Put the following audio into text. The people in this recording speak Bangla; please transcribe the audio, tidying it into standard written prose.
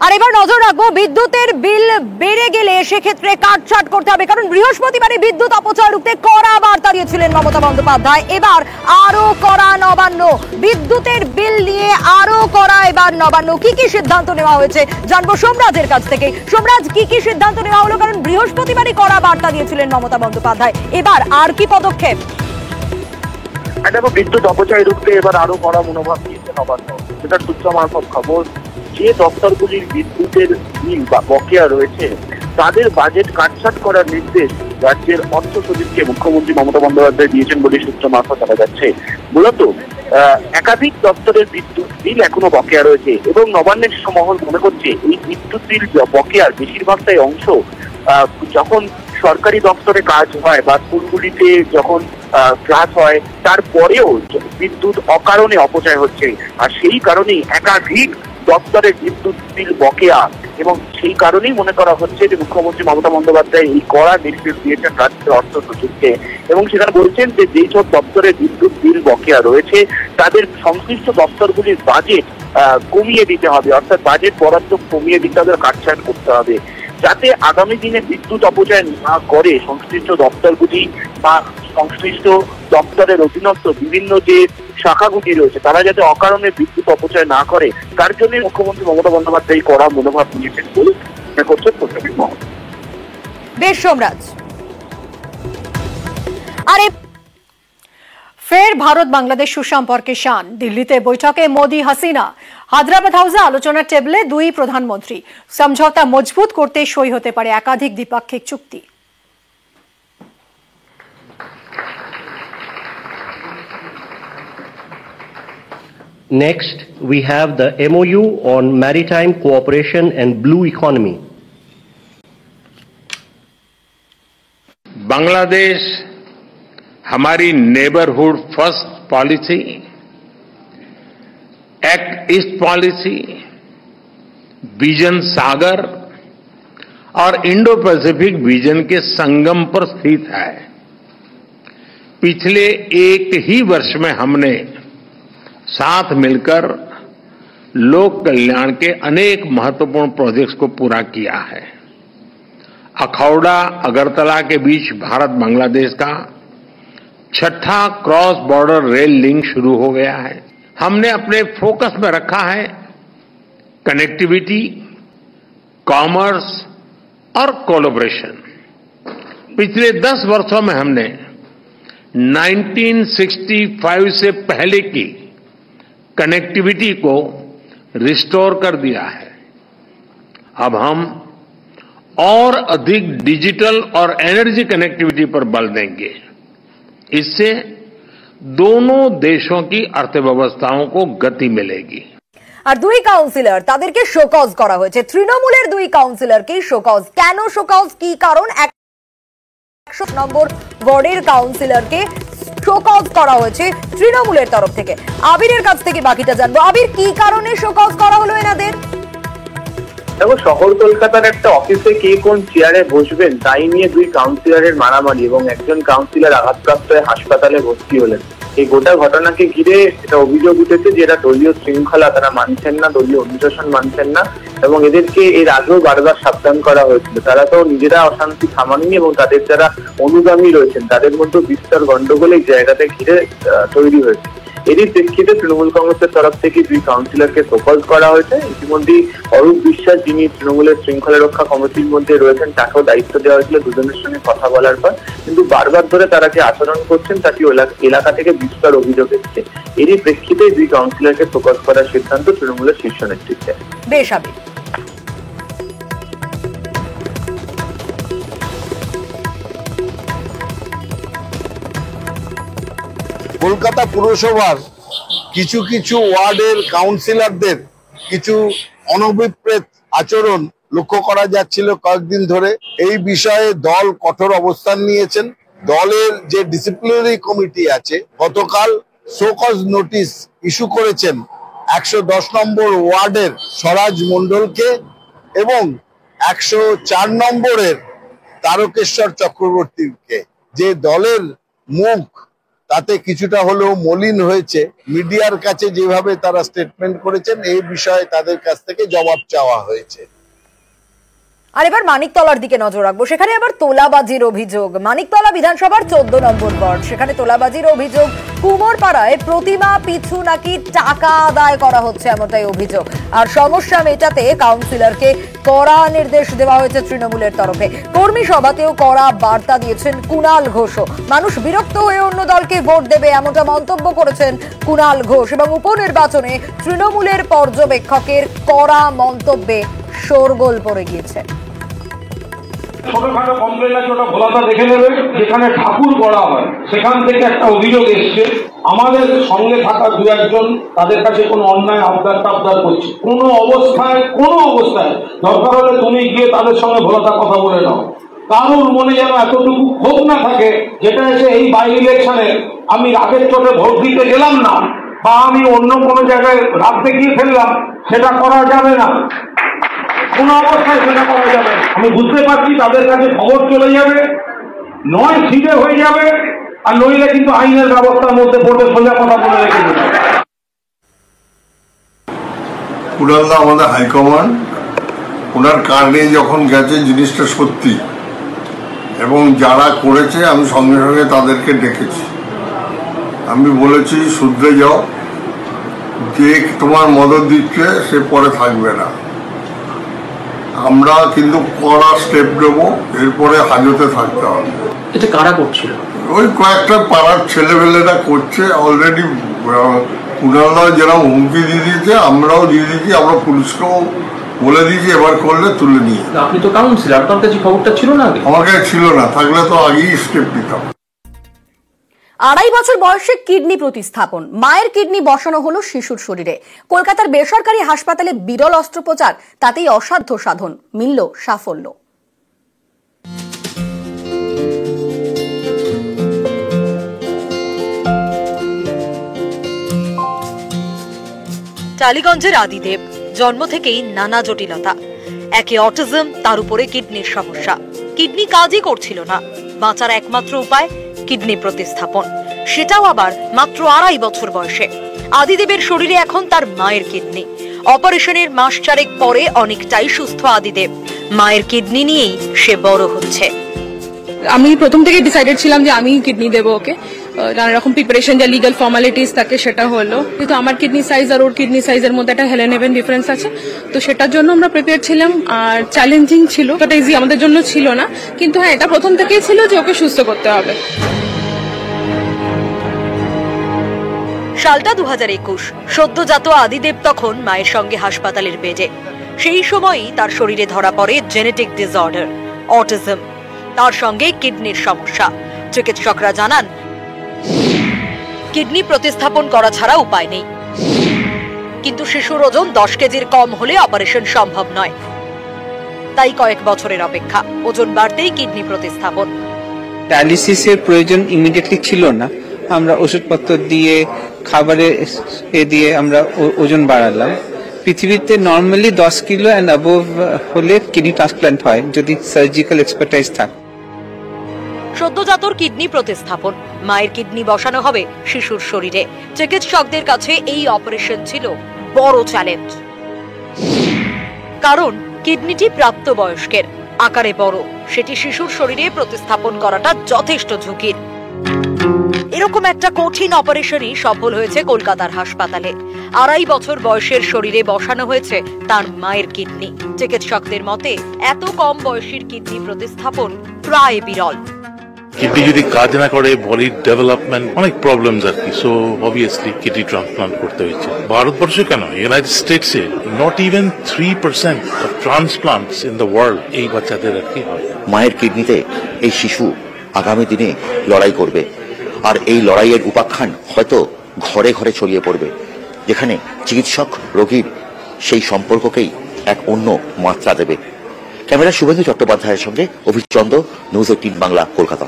আর এবার নজর রাখবো বিদ্যুতের বিল বেড়ে গেলে সেক্ষেত্রে কাটছাট করতে হবে, কারণ বৃহস্পতিবারে বিদ্যুৎ অপচয় রুখতে কড়া বার্তা দিয়েছিলেন মমতা বন্দ্যোপাধ্যায়। এবার আরো কড়া নবান্ন, বিদ্যুতের বিল নিয়ে আরো কড়া এবার নবান্ন। কি কি সিদ্ধান্ত নেওয়া হয়েছে জানবো সোমরাজের কাছ থেকে। সোমরাজ, কি কি সিদ্ধান্ত নেওয়া হলো? কারণ বৃহস্পতিবারই কড়া বার্তা দিয়েছিলেন মমতা বন্দ্যোপাধ্যায়, এবার আর কি পদক্ষেপ? দেখো, বিদ্যুৎ অপচয় রুখতে এবার আরো কড়া মনোভাব নিয়েছে নবান্ন। যেটা সূত্র মারফত খবর, যে দপ্তরগুলির বিদ্যুতের বিল বা বকেয়া রয়েছে তাদের বাজেট কাটছাট করার নির্দেশ রাজ্যের অর্থ সচিবকে মুখ্যমন্ত্রী মমতা বন্দ্যোপাধ্যায় দিয়েছেন বলে সূত্র মারফত জানা যাচ্ছে। মূলত একাধিক দপ্তরের বিদ্যুৎ বিল এখনো বকেয়া রয়েছে এবং নবান্নের মহল মনে করছে এই বিদ্যুৎ বিল বকেয়ার বেশিরভাগটাই অংশ যখন সরকারি দপ্তরে কাজ হয় বা স্কুলগুলিতে যখন ক্লাস হয় তারপরেও বিদ্যুৎ অকারণে অপচয় হচ্ছে, আর সেই কারণেই একাধিক দপ্তরের বিদ্যুৎ বিল বকেয়া। এবং সেই কারণেই মনে করা হচ্ছে যে মুখ্যমন্ত্রী মমতা বন্দ্যোপাধ্যায় এই কড়া নির্দেশ দিয়েছেন রাজ্যের অর্থ সচিবকে, এবং সেখানে বলছেন যে যেই সব দপ্তরের বিদ্যুৎ বিল বকেয়া রয়েছে তাদের সংশ্লিষ্ট দপ্তরগুলির বাজেট কমিয়ে দিতে হবে, অর্থাৎ বাজেট বরাদ্দ কমিয়ে দিতে হবে, কাটছাট করতে হবে, যাতে আগামী দিনে বিদ্যুৎ অপচয় না করে সংশ্লিষ্ট দপ্তরগুলি বা সংশ্লিষ্ট দপ্তরের অধীনস্থ বিভিন্ন যে শাখাগুলি রয়েছে তারা যাতে অকারণে বিদ্যুৎ অপচয় না করে, তার জন্য মুখ্যমন্ত্রী মমতা বন্দ্যোপাধ্যায় কড়া মনোভাব নিয়েছেন বলে মনে করছে প্রশাসনিক মহল। বেশ সোমরাজ। আরে ফের ভারত বাংলাদেশ সুসম্পর্কে শান, দিল্লিতে বৈঠকে মোদি হাসিনা। হায়দ্রাবাদ হাউসে আলোচনার টেবিলে দুই প্রধানমন্ত্রী। সমঝোতা মজবুত করতে সই হতে পারে একাধিক দ্বিপাক্ষিক চুক্তি। Next, we have the MOU on maritime cooperation and blue economy. Bangladesh हमारी neighbourhood first policy, act east policy, vision Sagar और इंडो पैसिफिक विजन के संगम पर स्थित है। पिछले एक ही वर्ष में हमने साथ मिलकर लोक कल्याण के अनेक महत्वपूर्ण प्रोजेक्ट्स को पूरा किया है। अखौड़ा अगरतला के बीच भारत बांग्लादेश का छठा क्रॉस बॉर्डर रेल लिंक शुरू हो गया है। हमने अपने फोकस में रखा है कनेक्टिविटी, कॉमर्स और कोलैबोरेशन। पिछले 10 वर्षों में हमने 1965 से पहले की कनेक्टिविटी को रिस्टोर कर दिया है। अब हम और अधिक डिजिटल और एनर्जी कनेक्टिविटी पर बल देंगे। इससे दोनों देशों की अर्थव्यवस्थाओं को गति मिलेगी। আর দুই কাউন্সিলর তাদেরকে শোকজ করা হয়েছে, তৃণমূলের দুই কাউন্সিলরকে শোকজ। কেন শোকজ, কি কারণ? 100 নম্বর ওয়ার্ডের কাউন্সিলরকে শোকজ করা হয়েছে তৃণমূলের তরফ থেকে। আবিরের কাছ থেকে বাকিটা জানবো। আবির, কি কারণে শোকজ করা হলো এনাদের? দেখো, শহর কলকাতার একটা অফিসে কে কোন চেয়ারে বসবেন তাই নিয়ে দুই কাউন্সিলরের মারামারি এবং একজন কাউন্সিলর আঘাতপ্রাপ্ত হয়ে হাসপাতালে ভর্তি হলেন। এই গোটা ঘটনাকে ঘিরে এটা অভিযোগ উঠেছে যে এরা দলীয় শৃঙ্খলা তারা মানছেন না, দলীয় অনুশাসন মানছেন না, এবং এদেরকে এর আগেও বারবার সাবধান করা হয়েছিল। তারা তো নিজেরা অশান্তি থামাননি এবং তাদের যারা অনুগামী রয়েছেন তাদের মধ্যে বিস্তর গন্ডগোল এই জায়গাতে ঘিরে তৈরি হয়েছে। এরই প্রেক্ষিতে তৃণমূল কংগ্রেসের তরফ থেকে দুই কাউন্সিলরকে শোকজ করা হয়েছে। ইতিমধ্যেই অরূপ বিশ্বাস, যিনি তৃণমূলের শৃঙ্খলা রক্ষা কমিটির মধ্যে রয়েছেন, তাকেও দায়িত্ব দেওয়া হয়েছিল দুজনের সঙ্গে কথা বলার পর, কিন্তু বারবার ধরে তারা যে আচরণ করছেন তাকে এলাকা থেকে বিস্তর অভিযোগ এসেছে। এরই প্রেক্ষিতে দুই কাউন্সিলরকে শোকজ করার সিদ্ধান্ত তৃণমূলের শীর্ষ নেতৃত্বের। বেশ আবির। কলকাতা পুরসভার কিছু কিছু ওয়ার্ডের কাউন্সিলরদের কিছু অনভিপ্রেত আচরণ লক্ষ্য করা যাচ্ছিল কয়েকদিন ধরে। এই বিষয়ে দল কঠোর অবস্থান নিয়েছেন। দলের যে ডিসিপ্লিনারি কমিটি আছে গতকাল শোকজ নোটিশ ইস্যু করেছেন 110 নম্বর ওয়ার্ডের স্বরাজ মণ্ডলকে এবং 104 নম্বরের তারকেশ্বর চক্রবর্তীকে, যে দলের মুখ তাতে কিছুটা হলেও মলিন হয়েছে। মিডিয়ার কাছে যেভাবে তারা স্টেটমেন্ট করেছেন এই বিষয়ে তাদের কাছ থেকে জবাব চাওয়া হয়েছে। আর এবার মানিকতলার দিকে নজর রাখবো। সেখানে আবার তোলাবাজির অভিযোগ। মানিকতলা বিধানসভার 14 নম্বর ওয়ার্ড, সেখানে তোলাবাজির অভিযোগ। কুমোরপাড়ায় প্রতিমা পিছু নাকি টাকা আদায় করা হচ্ছে, এমনটাই অভিযোগ। আর সমস্যা মেটাতে কাউন্সিলরকে কড়া নির্দেশ দেওয়া হয়েছে তৃণমূলের তরফে। কর্মী সভাতেও কড়া বার্তা দিয়েছেন কুণাল ঘোষও। মানুষ বিরক্ত হয়ে অন্য দলকে ভোট দেবে, এমনটা মন্তব্য করেছেন কুণাল ঘোষ। এবং উপনির্বাচনে তৃণমূলের পর্যবেক্ষকের কড়া মন্তব্যে শোরগোল পড়ে গিয়েছে। ছোটখাটো কমপ্লেন আছে, ওটা ভোলাটা দেখে নেবে। যেখানে ঠাকুর গড়া হয় সেখান থেকে একটা অভিযোগ এসছে, আমাদের সঙ্গে থাকা দু একজন তাদের কাছে কোনো অন্যায় আবদার টাবদার করছে। কোনো অবস্থায় দরকার হলে তুমি গিয়ে তাদের সঙ্গে ভোলাটা কথা বলে নাও। কারোর মনে যেন এতটুকু ক্ষোভ না থাকে যেটা এসে এই বাই ইলেকশনে আমি রাগের চোটে ভোট দিতে গেলাম না বা আমি অন্য কোনো জায়গায় রাগ দেখিয়ে ফেললাম, সেটা করা যাবে না। কোন অবস্থায় সেটা করা যাবে। আমি বুঝতে পারছি তাদের কাছে খবর চলে যাবে, নয় সিধে হয়ে যাবে, আর নইলে কিন্তু আইনের ব্যবস্থার মধ্যে পড়বে। সোজা কথা বলে রেখে দেবে। কুণালদা আমাদের হাইকমান্ড, ওনার কার্ডে যখন গেছে জিনিসটা সত্যি, এবং যারা করেছে আমি সঙ্গে সঙ্গে তাদেরকে ডেকেছি। আমি বলেছি শুধরে যাও, যে তোমার মদত দিচ্ছে সে পরে থাকবে না। আমরা কিন্তু কড়া স্টেপ নেবো, এরপরে হাজতে থাকতে হবে। এটা কারা করছিল? ওই কয়েকটা পাড়ার ছেলেপেলেরা করছে অলরেডি। কুণালদা যেরকম হুমকি দিয়ে দিয়েছে, আমরাও দিয়ে দিয়েছি, আমরা পুলিশকেও বলে দিয়েছি এবার করলে তুলে নিয়ে। আপনি তো কাউন্সিলর, আপনার কাছে খবরটা ছিল না? আমার কাছে ছিল না, থাকলে তো আগেই স্টেপ নিতাম। 2.5 বছর বয়সে কিডনি প্রতিস্থাপন, মায়ের কিডনি বসানো হলো শিশুর শরীরে। কলকাতার বেসরকারি হাসপাতালে বিরল অস্ত্রোপচার, তাতেই অসাধ্য সাধন, মিলল সাফল্য। টালিগঞ্জের আদিদেব জন্ম থেকেই নানা জটিলতা। একে অটিজম, তার উপরে কিডনির সমস্যা। কিডনি কাজই করছিল না। বাঁচার একমাত্র উপায় কিডনি প্রতিস্থাপন, সেটাও আবার মাত্র 2.5 বছর বয়সে। আদিদেবের শরীরে এখন তার মায়ের কিডনি। অপারেশনের মাস 4 পরে অনেকটাই সুস্থ আদিদেব। মায়ের কিডনি নিয়েই সে বড় হচ্ছে। আমি প্রথম থেকে ডিসাইডেড ছিলাম যে আমি কিডনি দেবো ওকে। নানা রকম প্রিপারেশন, যা লিগাল ফর্মালিটিস থাকে সেটা হলো। কিন্তু আমার কিডনি সাইজ আর ওর কিডনি সাইজের মধ্যে একটা হেলেন হেভেন ডিফারেন্স আছে, তো সেটার জন্য আমরা প্রিপেয়ার ছিলাম। আর চ্যালেঞ্জিং ছিল, এটা ইজি আমাদের জন্য ছিল না। কিন্তু হ্যাঁ, এটা প্রথম থেকেই ছিল যে ওকে সুস্থ করতে হবে। সালটা 2021। সদ্যজাত আদিদেব তখন মায়ের সঙ্গে হাসপাতালের বেডে। সেই সময়ই তার শরীরে ধরা পড়ে জেনেটিক ডিসঅর্ডার, অটিজম, তার সঙ্গে কিডনির সমস্যা। চিকিৎসকরা জানান কিডনি প্রতিস্থাপন করা ছাড়া উপায় নেই। কিন্তু শিশুর ওজন 10 কেজির কম হলে অপারেশন সম্ভব নয়। তাই কয়েক বছরের অপেক্ষা, ওজন বাড়তেই কিডনি প্রতিস্থাপন। ডায়ালিসিসের প্রয়োজন ইমিডিয়েটলি ছিল না। আমরা ওষুধপত্র দিয়ে, খাবারে দিয়ে আমরা ওজন বাড়ালাম। পৃথিবীতে নর্মালি 10 কিলো অ্যান্ড অ্যাবভ হলে কিডনি ট্রান্সপ্ল্যান্ট হয়, যদি সার্জিক্যাল এক্সপার্টাইজ থাকে। সদ্যজাতর কিডনি প্রতিস্থাপন, মায়ের কিডনি বসানো হবে শিশুর শরীরে। চিকিৎসকদের কাছে এই অপারেশন ছিল বড় চ্যালেঞ্জ। কারণ কিডনিটি প্রাপ্তবয়স্কের, আকারে বড়, সেটি শিশুর শরীরে প্রতিস্থাপন করাটা যথেষ্ট ঝুঁকির। এরকম একটা কঠিন অপারেশনই সফল হয়েছে কলকাতার হাসপাতালে। 2.5 বছর বয়সের শরীরে বসানো হয়েছে তার মায়ের কিডনি। চিকিৎসকদের মতে এত কম বয়সীর কিডনি প্রতিস্থাপন প্রায় বিরল। কিডনি যদি কাজ না করে বডির ডেভেলপমেন্ট অনেক প্রবলেমস আর কি, সো অবভিয়াসলি কিডনি ট্রান্সপ্লান্ট করতে হয়েছে। ভারতবর্ষে কেন, ইউনাইটেড স্টেটসে not even 3% of transplants in the world এই বাচ্চাদের আর কি হয়। মায়ের কিডনিতে এই শিশু আগামী দিনে লড়াই করবে, আর এই লড়াইয়ের উপাখ্যান হয়তো ঘরে ঘরে ছড়িয়ে পড়বে, যেখানে চিকিৎসক রোগীর সেই সম্পর্ককেই এক অন্য মাত্রা দেবে। ক্যামেরা শুভেন্দু চট্টোপাধ্যায়ের সঙ্গে অভিচন্দ, নিউজ 18 বাংলা, কলকাতা।